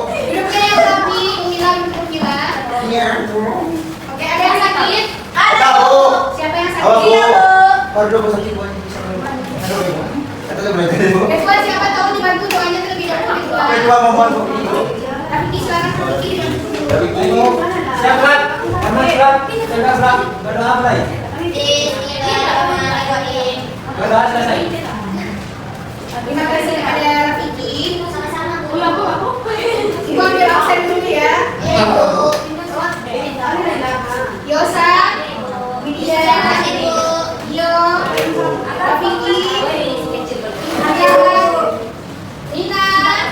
Duduknya yang rapi, Mila. Iya. Oke, ada yang sakit? Ada, Bu. Siapa yang Halo, sakit? Bu. Iya, Bu. Aduh, Bu sakit, Bu. Aduh, Bu. Kedua, siapa tahu dibantu doanya terlebih dahulu di Oke, kedua. dua mohon, Bu. Tapi silakan Rafiki dibantu dulu. Tapi Bu. Siap, Bang. Siap, Bang. Berdoa mulai. Bismillahirrahmanirrahim. Berdoa selesai. Terima kasih kepada Rafiki. Sama-sama, Bu. Ibu ambil absen dulu ya. Iya, Bu. Yosa, Widya, Yo, Rafiki, Ayah, Rina,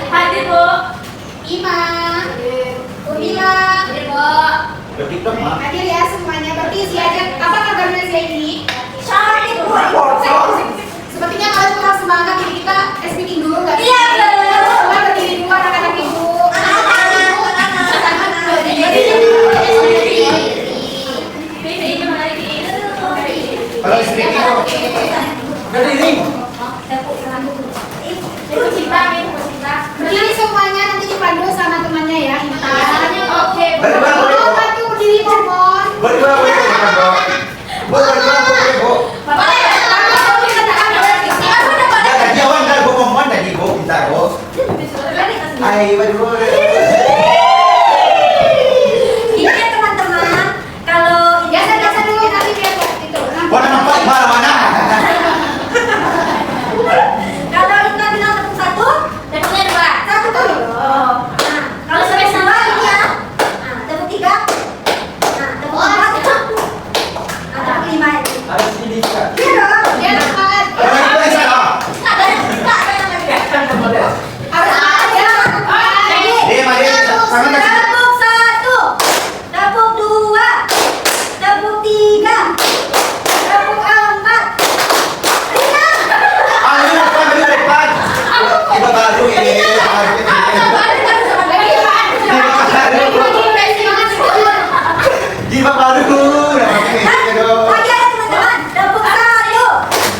Hadir, Bu. Ima, Urmila, Hadir, Bu. Udah TikTok, Ma. hadir ya semuanya. Berarti isi aja apa kabar Indonesia ini? Cantik, Bu. Sepertinya kalian kurang semangat, jadi kita speaking dulu nggak? Iya, Bu. Semua berdiri dulu anak-anak ibu. Kalau istri itu Berdiri. Berdiri semuanya, nanti dipandu sama temannya ya, Intan. Oke. Berdua, boleh, Bu. Bantu berdiri mohon. Berdua boleh, Bu. Bu, berdua boleh, Bu. Ya, tadi awan dah Bu mohon tadi, Bu. Minta, Bu. Ayo, berdua. Ini ya, teman-teman. Kalau Biasa-biasa dulu nanti biar itu. Mana nampak mana? kalau Intan bilang tepuk satu, tepuknya dua. Satu dulu. Nah, kalau sampai sama ini ya. Nah, tepuk tiga. Nah, tepuk empat. Nah, tepuk lima ini. Harus ini juga. Iya dong. Biar semangat. Kalau itu yang salah. Ada yang lagi. Kan model. Harus ada. Dia tangan kasih. Tepuk satu, tepuk dua, tepuk tiga, tepuk empat. Rina. Ah, ini depan, ini depan. Kita baru ini. Jiwa baru. Lagi ya teman-teman. Tepuk satu,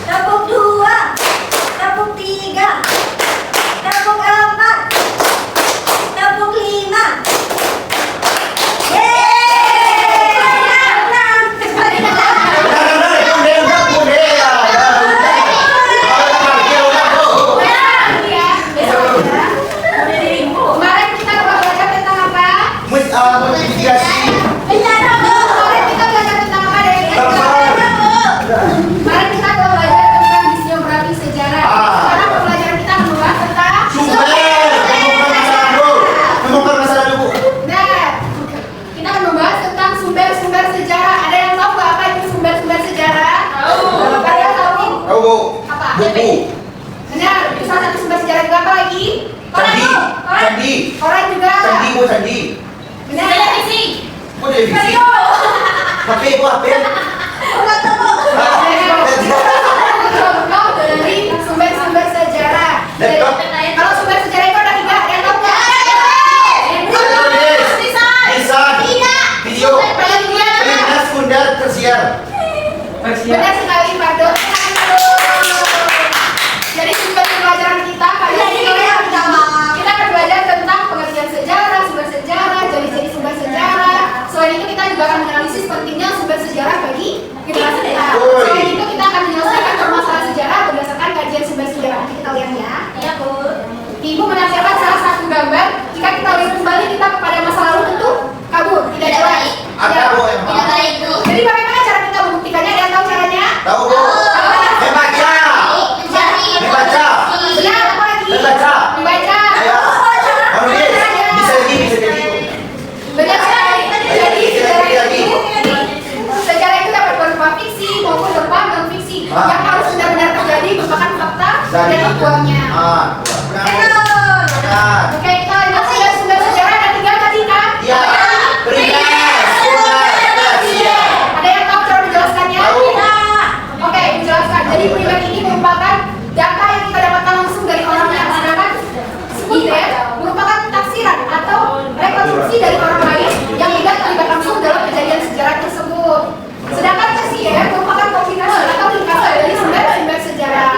tepuk dua, tepuk tiga, tepuk empat, tepuk lima. Kemarin kita belajar tentang apa? Modifikasi. Kemarin kita belajar tentang apa deh? Kemarin kita belajar tentang bibliografi sejarah. Sekarang pembelajaran kita membahas tentang Sumber. Temukan masalah dulu. Nah, kita akan membahas tentang sumber-sumber sejarah. Ada yang tahu nggak apa itu sumber-sumber sejarah? Tahu. Ada yang tahu? Tahu, Bu? Apa? Buku. Benar. Itu salah satu sumber sejarah juga. Apa lagi? Candi. Candi. Orang juga. Candi, Bu, candi. Benar. Bu, televisi. HP, Bu, HP. Contoh dari sumber-sumber sejarah. Laptop. Kalau sumber sejarah itu ada tiga. Ada yang tahu nggak? Lisan. Video. Penelitian. Perintah sekunder tersier. Benar sekali, Pak Dok. Jadi sumber pembelajaran kita pada kita akan belajar tentang pengertian sejarah, sumber sejarah, jadi sumber sejarah. Selain itu kita juga akan menganalisis pentingnya sumber sejarah bagi generasi kita. Selain itu kita akan menyelesaikan permasalahan sejarah berdasarkan kajian sumber sejarah. Nanti kita lihat ya. Iya, Bu. Ibu menampilkan salah satu gambar. Jika kita lihat kembali kita kepada masa lalu tentu kabur, tidak Tidak jelas. baik. Ada, Bu, yang Tidak baik, Bu. Jadi bagaimana cara kita membuktikannya? Ada yang tahu caranya? Tahu, Bu? Membaca. Mencari. Membaca. Benar, apa lagi? Membaca. Membaca. Ayo. Menulis. Bisa jadi, bisa jadi. Benar sekali. Jadi Lagi. sejarah itu dapat berupa fiksi maupun berupa non fiksi. Yang harus benar-benar terjadi merupakan fakta dan aktualnya. Benar. Oke, kita lihat sumber sejarah ada tiga tadi kan? Iya. Perintah sekunder tersier. Ada yang tahu cara menjelaskannya? Tahu. Oke, menjelaskan. Jadi primer ini merupakan data yang kita dapatkan langsung dari orang yang sedangkan sekunder merupakan tafsiran atau rekonstruksi dari orang lain yang tidak terlibat langsung dalam kejadian sejarah tersebut. Sedangkan tersier merupakan kombinasi atau ringkasan dari sumber-sumber sejarah.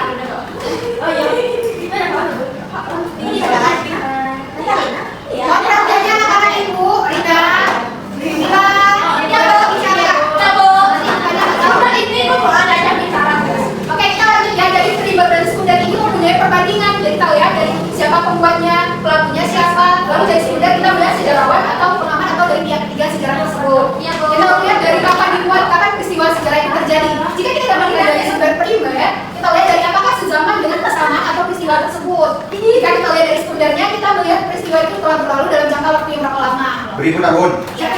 sejarawan atau pengamat atau dari pihak ketiga sejarah tersebut. Kita lihat dari kapan dibuat, kapan peristiwa sejarah itu terjadi. Jika kita dapat melihat dari sumber primer, kita lihat dari apakah sezaman dengan persamaan atau peristiwa tersebut. Jika kita lihat dari sumbernya, kita melihat peristiwa itu telah berlalu dalam jangka waktu yang berapa lama. Beribu tahun. Ya.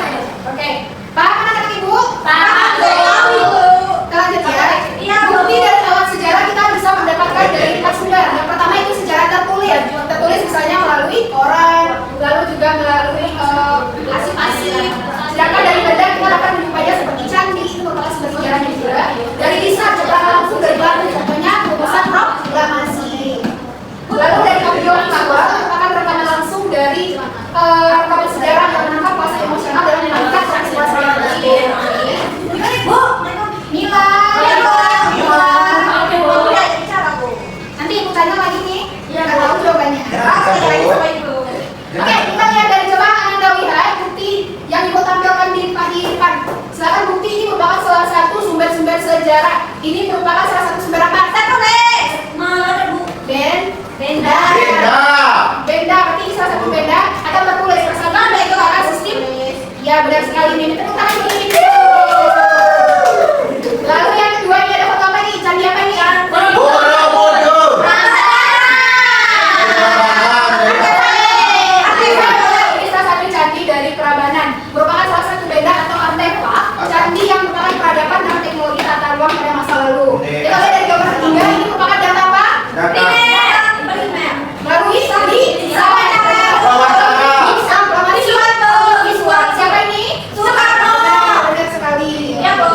Oke. Paham anak-anak ibu? Paham, Bu. Kita lanjut ya. Bukti dari alat sejarah kita bisa mendapatkan dari 4 sumber. Yang pertama itu sejarah tertulis. Tertulis misalnya melalui koran, lalu juga melalui arsip-arsip. Sedangkan dari benda kita dapat menjumpainya seperti candi, itu merupakan sumber sejarahnya juga. Dari lisan, keterangan langsung dari belakang, contohnya rumusan proklamasi. Lalu dari audio visual merupakan rekaman langsung dari rekaman sejarah yang menangkap kuasa emosional dalam menangkap peristiwa sejarah tersebut. Gimana ibu? Mila. Nanti ibu tanya lagi nih, nggak tahu jawabannya. Oke, kita lihat dari coba Anda lihat bukti yang ibu tampilkan di depan. Silakan, bukti ini merupakan salah satu sumber-sumber sejarah. Ini merupakan salah satu sumber apa? Tertulis. Benda. Berarti salah satu benda atau tertulis bersama itu akan sistem. Ya benar sekali, ini tepuk tangan dulu. Lalu yang kedua ini ada foto apa nih? Candi apa nih? Borobudur. Ini salah satu candi dari Prambanan. Merupakan salah satu benda atau artefak candi yang merupakan peradaban dan teknologi tata ruang pada masa lalu. Kita lihat dari gambar ketiga, ini merupakan data apa? Melalui studi visual. Siapa ini? Soekarno. Benar sekali. Ya, Bu.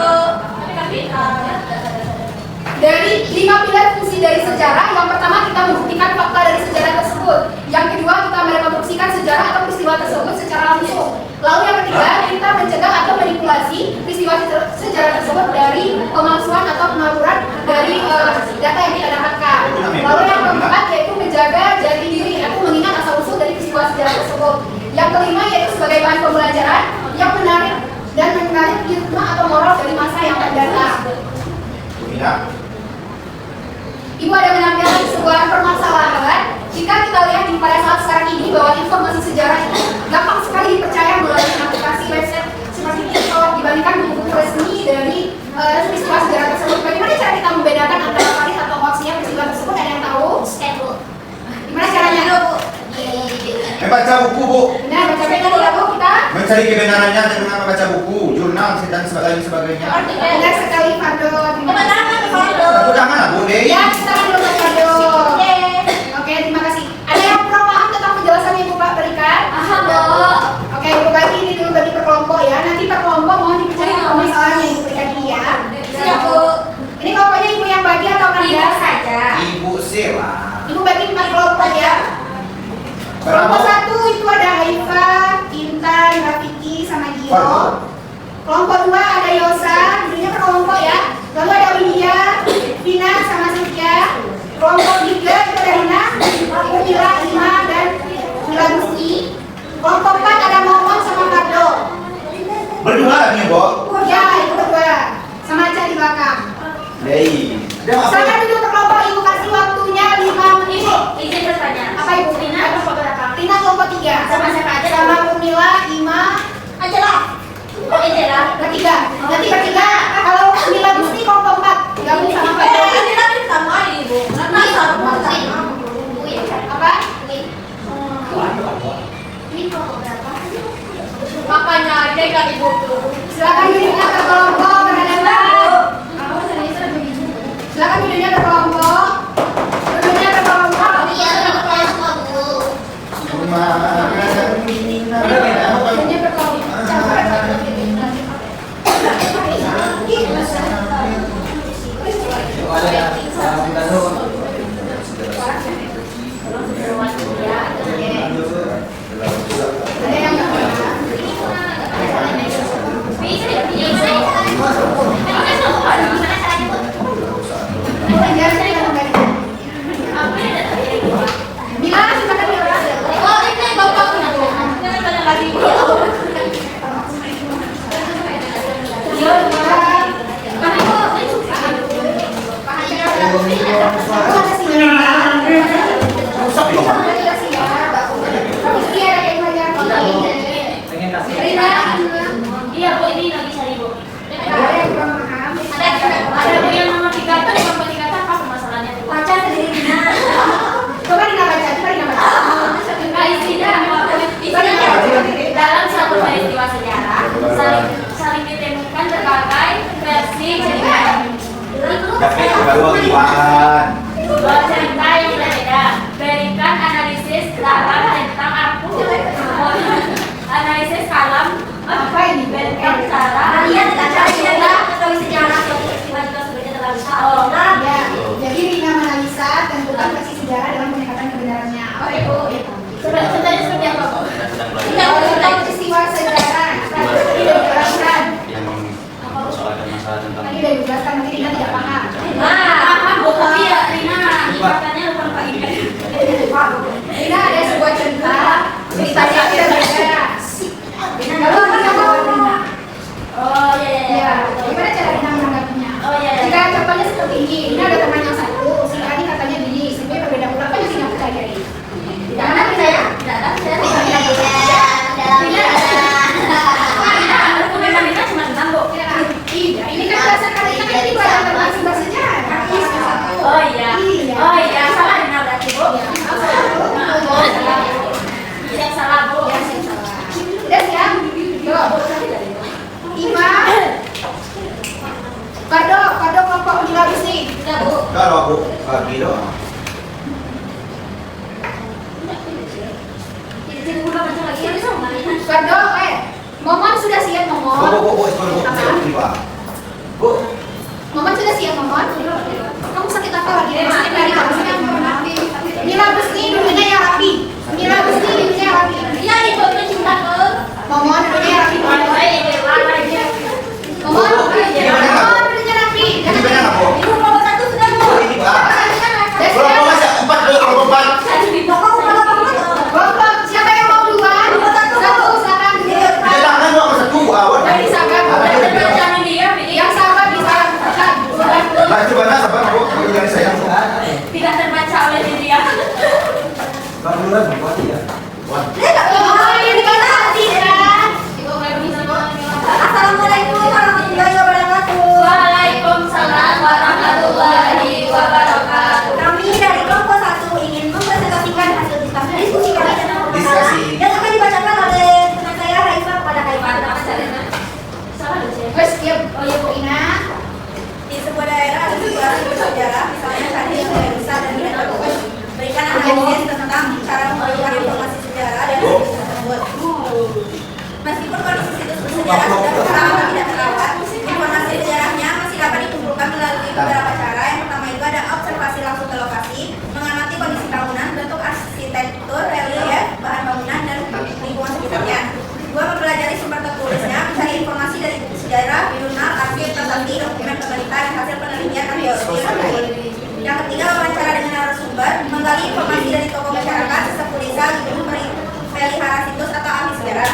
Dari 5 pilar fungsi dari sejarah, yang pertama kita membuktikan fakta dari sejarah tersebut. Yang kedua kita merekonstruksikan sejarah atau peristiwa tersebut secara langsung. Lalu yang ketiga kita mencegah atau manipulasi peristiwa sejarah tersebut dari pemalsuan atau pengaluran dari data yang kita dapatkan. Lalu yang keempat yaitu menjaga jati diri atau mengingat asal usul dari peristiwa sejarah tersebut. Yang kelima yaitu sebagai bahan pembelajaran yang menarik dan menarik hikmah atau moral dari masa yang akan datang. Ibu ada menampilkan sebuah permasalahan. Jika kita lihat di pada saat sekarang ini bahwa informasi sejarah itu gampang sekali dipercaya melalui aplikasi website seperti TikTok dibandingkan buku-buku resmi dari peristiwa sejarah tersebut. Bagaimana cara kita membedakan antara valid atau hoaxnya peristiwa tersebut? Ada yang tahu? Gimana caranya? Baca buku, Bu. Nah, baca buku ya Bu, kita Mencari kebenarannya dengan membaca buku, jurnal, dan sebagainya. benar sekali, Fado. Tepuk tangan lah, Bu Dei. Ya, kita dulu Mas Fado. Oke, terima kasih. Ada yang kurang paham tentang penjelasan yang Ibu Pak berikan? Oke, Ibu bagi ini dulu bagi per kelompok ya. Nanti per kelompok mohon dicari permasalahannya yang Ibu berikan ini ya. Siap, Bu. Ini kelompoknya Ibu yang bagi atau Anda? Ibu Sela. Ibu bagi 4 kelompok ya. Kelompok 1 itu ada Haifa, Intan, Rafiki, sama Gio. Kelompok 2 ada Yosa, ini per kelompok ya. Lalu ada Widya, Vina, sama Sofia. Kelompok 3 itu ada Rina, Mila, Ima, dan Mila Gusti. Kelompok 4 ada Momon sama Fardo. Berdua nih, Bu. Ya, itu berdua. Sama aja di belakang. Dei. Silakan dulu per kelompok, Ibu kasih waktunya 5 menit. Izin bertanya. Apa Ibu? Rina atau foto apa? Rina kelompok 3. Sama siapa aja? Sama Mila, Ima, Angela. Oh, Angela. bertiga. Nanti bertiga. Kalau Mila Gusti kelompok 4. Gabung sama Fardo. Angela ini sama Ibu. Nanti sama. Apa? Ini kelompok berapa? Makanya aja kan Ibu tuh. Silakan duduknya ke kelompok berhadapan. Silakan duduknya ke kelompok. Duduknya ke kelompok. Iya, kelompok, Bu. Duduknya ke kelompok. Ada yang nggak paham? Mila, silakan Mila. Oh, ini Bapak. Iya, Pak. Kalau aku pagi doang. Kado, Momon sudah siap Momon. Bu. Momon sudah siap Momon. Kamu sakit apa lagi? Sakit dari kamu sakit apa? Mila Gusti dulunya yang rapi. Mila Gusti dulunya yang rapi. Iya, ibu cinta ke. Momon dulunya yang rapi. Momon dulunya rapi. Ini benar aku. Ibu nomor 1 sudah bu. Ini Pak. Berapa masa 4 berapa 4? Goblok, siapa yang mau duluan? Satu, silakan. Jangan nomor 1 awal. Dari sabar. Yang sabar bisa. Lah coba nak sabar Bu. Yang sayang. Tidak terbaca oleh dia. Barulah buat ya. Assalamualaikum warahmatullahi wabarakatuh. Waalaikumsalam warahmatullahi wabarakatuh. Kami dari kelompok 1 ingin mempresentasikan hasil diskusi kami tentang Diskusi. yang akan dibacakan oleh teman saya Raisa kepada Kaiman. Wes, siap. Oh ya Bu Ina. Di sebuah daerah ada situasi bersejarah, misalnya tadi yang tidak bisa dan tidak terbuka. Berikan analisis tentang cara mengumpulkan informasi sejarah dan situs tersebut. Meskipun kondisi situs bersejarah sudah terawat dan tidak terawat, informasi sejarahnya masih dapat dikumpulkan melalui beberapa cara. Yang pertama itu ada observasi langsung ke lokasi, mengamati kondisi bangunan, bentuk arsitektur, relief, bahan bangunan, dan lingkungan sekitarnya. Dua, mempelajari sumber tertulisnya, mencari informasi dari buku sejarah, jurnal, arsip, prasasti, dokumen pemerintah, dan hasil penelitian arkeologi. Yang ketiga, wawancara dengan narasumber, menggali informasi dari tokoh masyarakat, sesepuh desa, gubernur, pelihara situs atau ahli sejarah.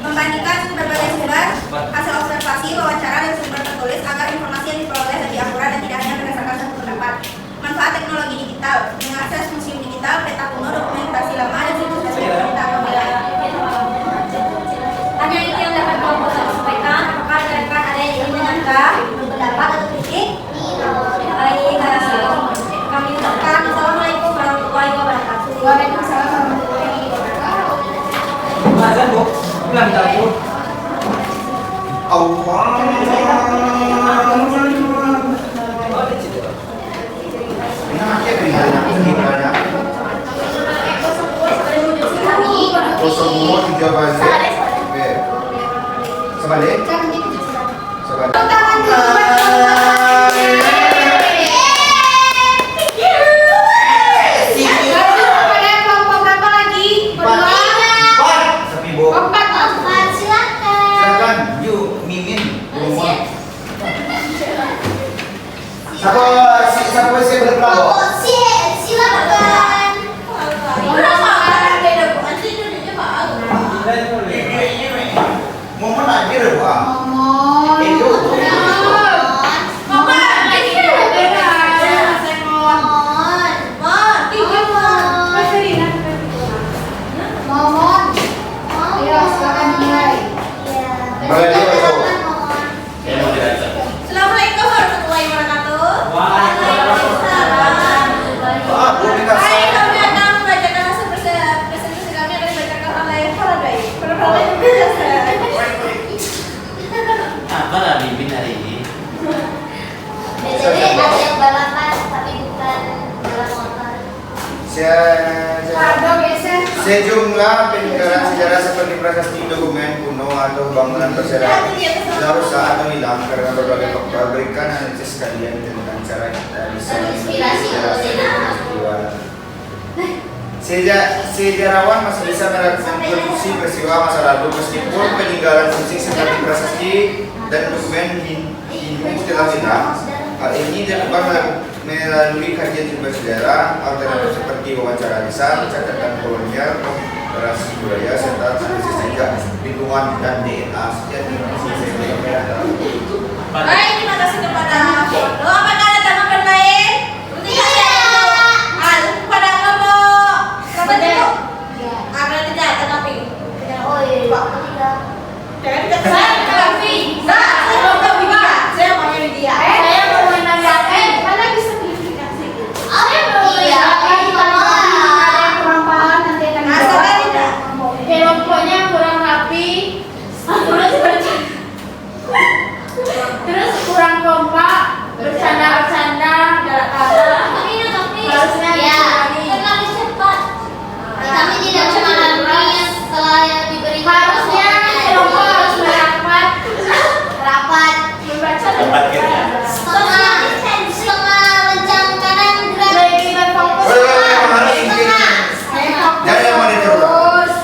Membandingkan berbagai sumber, hasil observasi, wawancara, dan sumber tertulis agar informasi yang diperoleh lebih akurat dan tidak hanya berdasarkan satu pendapat. Manfaat teknologi digital, mengakses museum digital, peta kuno, dokumentasi lama, dan situs resmi pemerintah apabila. Hanya itu yang dapat kelompok saya sampaikan. Apakah rekan-rekan ada yang ingin menyanggah, berpendapat atau kritik? Baik, kami ucapkan Assalamualaikum warahmatullahi wabarakatuh. Waalaikumsalam warahmatullahi wabarakatuh. Azan Bu. Pulang dapur. Ini aja pilihannya sebenarnya. Semua 3 balik. Oke. Sebalik. Sebalik. Tangan dulu. Pada kelompok berapa lagi? Berdua. 4. Tapi Bu. 4. Silakan. Yuk, Mimin. Rumah. Siapa sih berkelompok? Momen akhir Pak. Momon. Itu. Momon. Ayo silakan dimulai. Assalamualaikum warahmatullahi wabarakatuh. Waalaikumsalam. Ah, Bu dikasih. Baik, kami akan membacakan hasil presentasi kami akan dibacakan oleh Faraday. Faraday biasa. Apa lah Mimin hari ini? BTW ada yang balapan tapi bukan balap motor. Kado geser. Sejumlah peninggalan sejarah seperti prasasti, dokumen kuno atau bangunan bersejarah sudah rusak atau hilang karena berbagai faktor. Berikan analisis kalian tentang cara kita bisa menginspirasi peristiwa. Sejarawan masih bisa melakukan produksi peristiwa masa lalu meskipun peninggalan fisik seperti prasasti dan dokumen Hindu telah hilang. Hal ini dilakukan melalui kajian sumber sejarah, alternatif seperti wawancara lisan, catatan kolonial, komparasi budaya, serta analisis jejak lingkungan dan DNA. Sekian terima kasih. Baik, terima kasih kepada Foto. Apakah ada tanggapan lain? Iya. Pada kelompok berapa itu? Ada tidak tetapi. Oh iya. Jangan tidak tetapi. Saya kelompok Widya. Saya mau Widya. Saya mau menanyakan. Mana bisa verifikasi? Iya. Ada kerampahan nanti akan Nah, dijawab. tidak. Kelompoknya kurang rapi. Kurang parkirnya. setengah lencang kanan gerak. Jangan yang mana itu?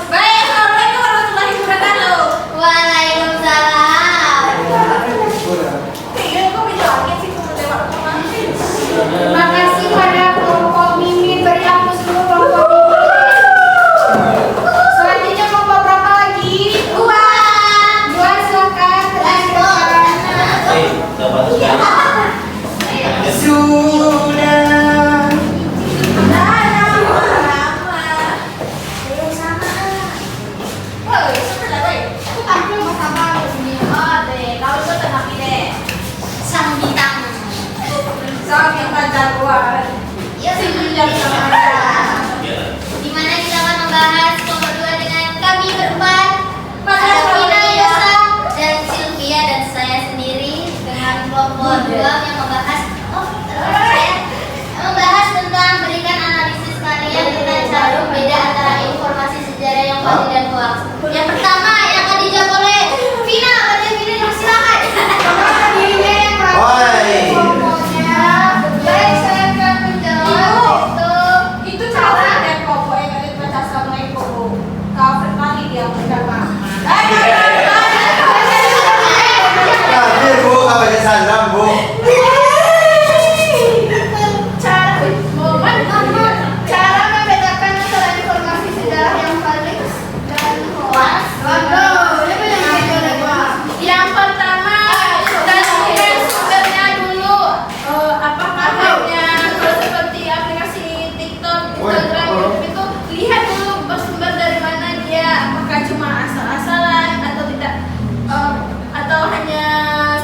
Baik, assalamualaikum warahmatullahi wabarakatuh. Waalaikumsalam. Iya, kok bilangnya sih kamu lewat kemana? Terima kasih pada kelompok Mimin. Beri hapus dulu kelompok Mimin. Selanjutnya kelompok berapa lagi? Dua, silakan. Gak bagus sekali. Aku tampil bersama ini. Sang bintang. Iya. Di mana kita akan membahas kelompok 2 dengan kami berempat. Ada Vina, Yosa, dan Sylvia, dan saya sendiri dengan kelompok 2 yang membahas tentang berikan analisis kalian tentang cara berbeda antara informasi sejarah yang valid dan hoax. Yang pertama yang akan dijawab oleh Vina. Berarti Vina silakan. Dirinya yang Oi. kelompoknya. Baik, saya akan menjawab. Itu cara dan koko yang ada baca sama yang koko. Cover kali dia berapa? Nah, Bu, apa aja salam, Bu? Cara membedakan antara informasi sejarah yang valid dan hoax. Yang pertama, kita lihat sumbernya dulu. Apakah hanya seperti aplikasi TikTok, Instagram, YouTube itu lihat dulu bersumber dari mana dia. Apakah cuma asal-asalan atau tidak, atau hanya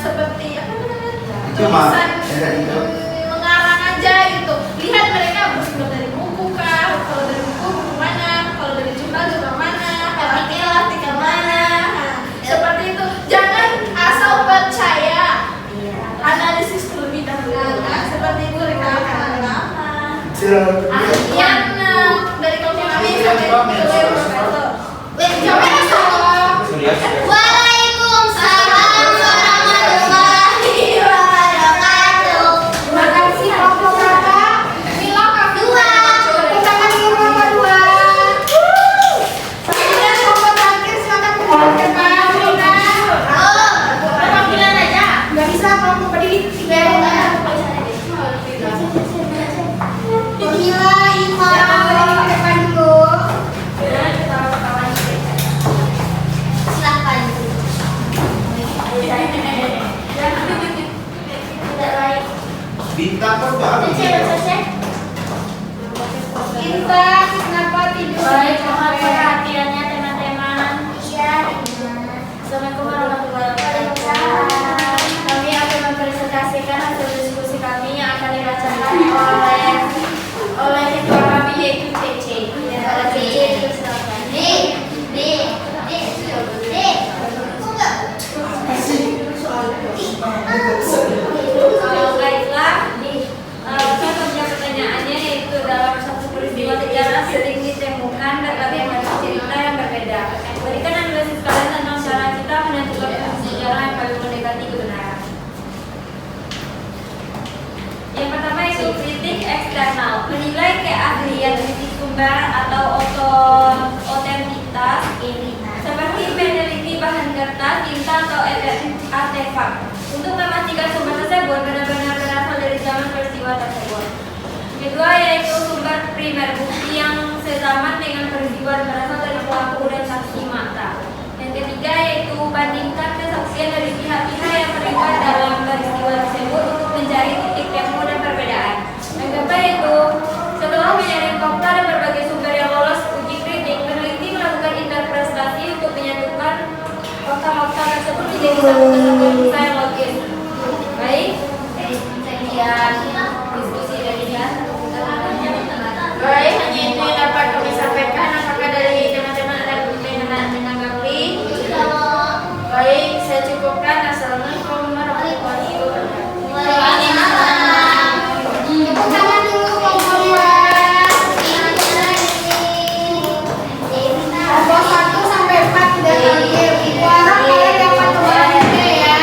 seperti apa namanya? Cuma, Tulisan itu. mengarang aja gitu. Lihat mereka bersumber dari buku kah? Kalau dari buku mana? Kalau dari jurnal mana? Artikel mana? Seperti itu. Jangan asal percaya. Analisis terlebih dahulu. Seperti itu rekan-rekan. Yang dari kelompok kami sampai Waalaikumsalam warahmatullahi wabarakatuh. Terima kasih kelompok berapa? Mila kami Dua. Pertama di kelompok 2. Selanjutnya kelompok terakhir silakan ke depan. Mila. Panggilan aja. Nggak bisa kelompok berdiri 3 Mila, Ima, ke depan dulu. Silahkan. Bintang kok baru. Kita kenapa tidur? Baik, mohon perhatiannya teman-teman. Iya. Assalamualaikum warahmatullahi wabarakatuh. Kami akan mempresentasikan hasil diskusi kami yang akan dibacakan oleh ketua kami yaitu TC. Para TC itu silakan. Baiklah, contohnya pertanyaannya yaitu dalam satu peristiwa sejarah sering ditemukan berbagai macam cerita yang berbeda. Berikan analisis kalian tentang cara kita menentukan fungsi sejarah yang paling mendekati kebenaran. Yang pertama itu kritik eksternal, menilai keahlian kritik sumber atau otentitas ini, seperti meneliti bahan kertas, tinta atau artefak, untuk memastikan sumber tersebut benar-benar berasal dari zaman peristiwa tersebut. Kedua yaitu sumber primer, bukti yang sezaman dengan peristiwa dan berasal dari pelaku dan saksi mata. Yang ketiga yaitu bandingkan kesaksian dari pihak-pihak yang terlibat dalam peristiwa tersebut untuk mencari titik temu dan perbedaan. Yang keempat yaitu setelah menyaring fakta dan berbagai sumber yang lolos uji kritik, peneliti melakukan interpretasi untuk menyatukan fakta-fakta tersebut menjadi satu kesatuan besar yang logis. Baik, sekian diskusi dari dia. Baik, hanya itu yang dapat kami sampaikan. Apakah dari teman-teman ada yang menanggapi? Baik, saya cukupkan. Assalamualaikum warahmatullahi wabarakatuh. Waalaikumsalam. Tepuk tangan dulu kelompok 2. Kelompok 1 sampai 4 sudah terakhir. Ibu harap kalian dapat memahaminya ya.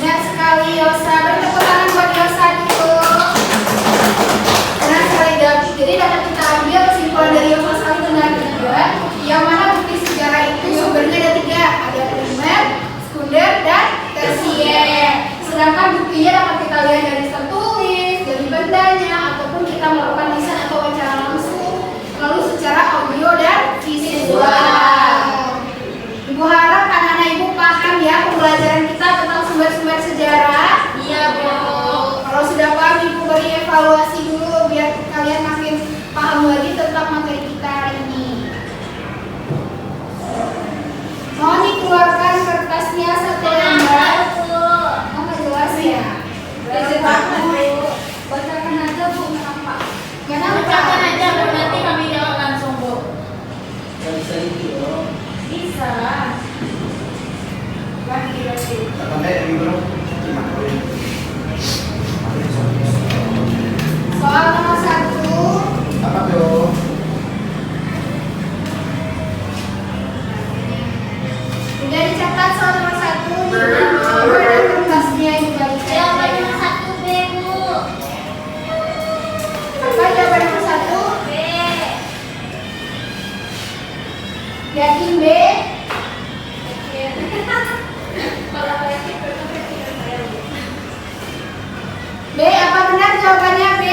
Benar sekali Yosa. Beri tepuk tangan buat Yosa dulu. Benar sekali David. Jadi dapat kita ambil kesimpulan dari Yosa 1 dan 3, yang mana bukti sejarah itu sumbernya ada 3, ada primer, sekunder, dan tersier. Sedangkan buktinya dapat kita lihat dari tertulis, dari bendanya, ataupun kita melakukan lisan atau wawancara langsung, lalu secara audio dan visual. Ibu harap anak-anak ibu paham ya pembelajaran kita tentang sumber-sumber sejarah. Iya, Bu. Kalau sudah paham, ibu beri evaluasi dulu biar kalian makin paham lagi tentang materi kita hari ini. Mohon dikeluarkan kertasnya satu lembar. Oh, nggak jelas ya? Bacakan, Bu. Bacakan aja Bu, kenapa? Bacakan aja, Bu. Nanti kami jawab langsung, Bu. Bisa itu. Bisa. Tanda lagi bro. Gimana bro? Soal nomor 1. Apa tuh? Udah dicatat soal nomor 1. Ada kertasnya juga Jawaban dicatat. nomor 1 B, Bu. Apa jawaban nomor 1? B. Yakin B? B, apa benar jawabannya B?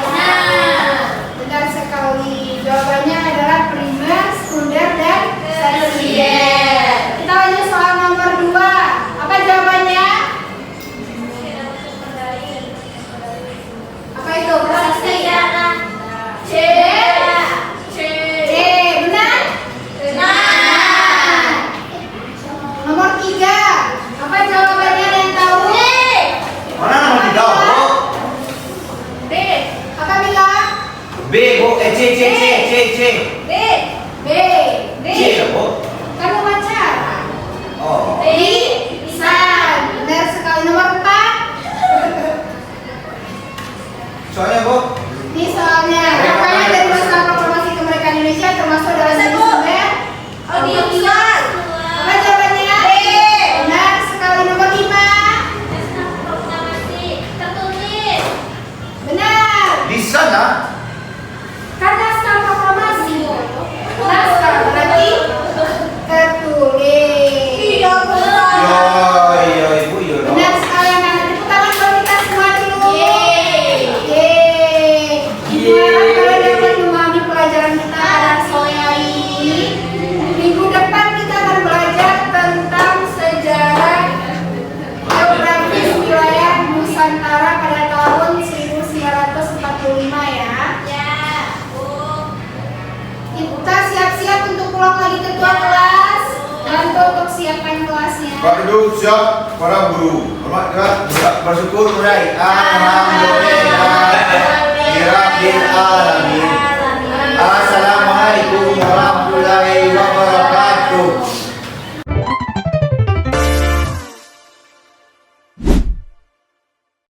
Benar. Benar sekali. Jawabannya adalah primer, sekunder, dan tersier. Kita lanjut soal nomor 2. Apa jawabannya? Apa itu? Prasasti. Sejarah. C. C. Benar? Benar. Nomor 3. Apa jawabannya, ada yang tahu? Mana nomor 3 bro? B. Apa bilang? B bro, C. B. B. B. C ya bro? Kan wawancara. Oh. B. Lisan. Benar sekali. Nomor 4. Soalnya bro? Ini soalnya rangkaian dari masa proklamasi kemerdekaan Indonesia termasuk dalam jenis sumber audiovisual. Apa jawabannya? B. Benar sekali. Nomor 5. Proklamasi tertulis. Benar. Di sana. Kan naskah proklamasi. Naskah berarti tertulis. Iya, Bu. Iya ibu iya dong. Benar sekali anak-anak. Tepuk tangan buat kita semua dulu. Yeay. Yeay. Ibu harap kalian dapat memahami pelajaran kita pada sore hari ini. Minggu depan kita akan belajar tentang sejarah geografis wilayah Nusantara pada tahun 1945 ya. Ya, Bu. Kita siap-siap untuk pulang lagi ke kelas. Bantu untuk siapkan kelasnya. Pak duduk siap para guru. Hormat keras bersyukur mulai. Alhamdulillah. Rabbil alamin. Assalamualaikum warahmatullahi wabarakatuh.